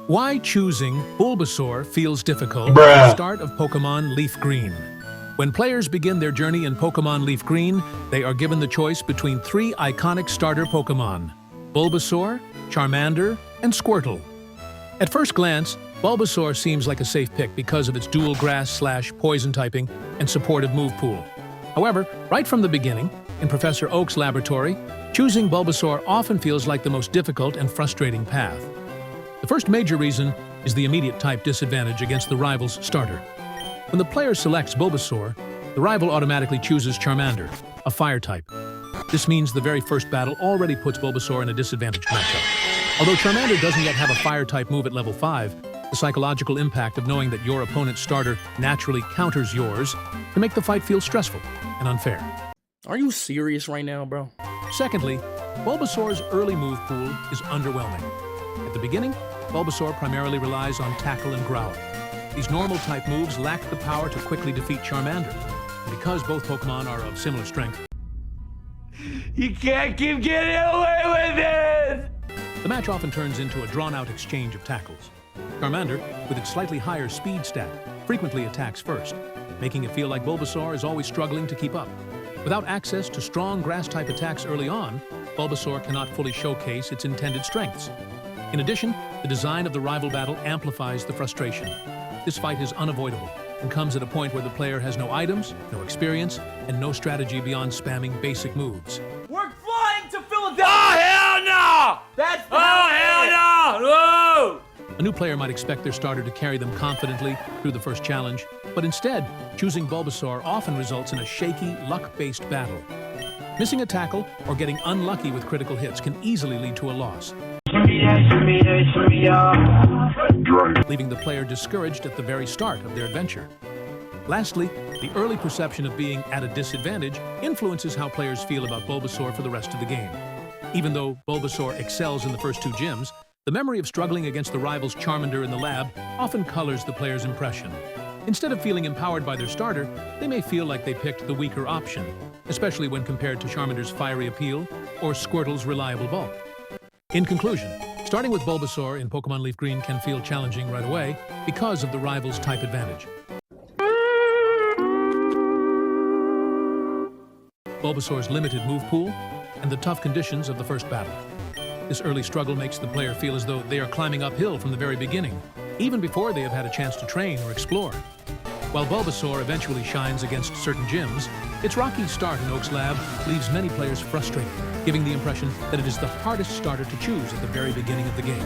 Why choosing Bulbasaur feels difficult at the start of Pokemon LeafGrean. When players begin their journey in Pokemon LeafGrean, they are given the choice between three iconic starter Pokemon: Bulbasaur, Charmander, and Squirtle. At first glance, Bulbasaur seems like a safe pick because of its dual grass/poison typing and supportive move pool. However, right from the beginning, in Professor Oak's laboratory, choosing Bulbasaur often feels like the most difficult and frustrating path. The first major reason is the immediate type disadvantage against the rival's starter. When the player selects Bulbasaur, the rival automatically chooses Charmander, a fire type. This means the very first battle already puts Bulbasaur in a disadvantaged matchup. Although Charmander doesn't yet have a fire type move at level 5, the psychological impact of knowing that your opponent's starter naturally counters yours can make the fight feel stressful and unfair. Are you serious right now, bro? Secondly, Bulbasaur's early move pool is underwhelming. At the beginning, Bulbasaur primarily relies on Tackle and Growl. These normal-type moves lack the power to quickly defeat Charmander. And because both Pokemon are of similar strength, you can't keep getting away with this! The match often turns into a drawn-out exchange of tackles. Charmander, with its slightly higher speed stat, frequently attacks first, making it feel like Bulbasaur is always struggling to keep up. Without access to strong grass-type attacks early on, Bulbasaur cannot fully showcase its intended strengths. In addition, the design of the rival battle amplifies the frustration. This fight is unavoidable and comes at a point where the player has no items, no experience, and no strategy beyond spamming basic moves. We're flying to Philadelphia! Oh, hell no! That's hell no! Whoa! A new player might expect their starter to carry them confidently through the first challenge, but instead, choosing Bulbasaur often results in a shaky, luck-based battle. Missing a tackle or getting unlucky with critical hits can easily lead to a loss, leaving the player discouraged at the very start of their adventure. Lastly, the early perception of being at a disadvantage influences how players feel about Bulbasaur for the rest of the game. Even though Bulbasaur excels in the first two gyms, the memory of struggling against the rival's Charmander in the lab often colors the player's impression. Instead of feeling empowered by their starter, they may feel like they picked the weaker option, especially when compared to Charmander's fiery appeal or Squirtle's reliable bulk. In conclusion, starting with Bulbasaur in Pokemon LeafGrean can feel challenging right away because of the rival's type advantage. Bulbasaur's limited move pool and the tough conditions of the first battle. This early struggle makes the player feel as though they are climbing uphill from the very beginning, even before they have had a chance to train or explore. While Bulbasaur eventually shines against certain gyms, its rocky start in Oak's lab leaves many players frustrated, giving the impression that it is the hardest starter to choose at the very beginning of the game.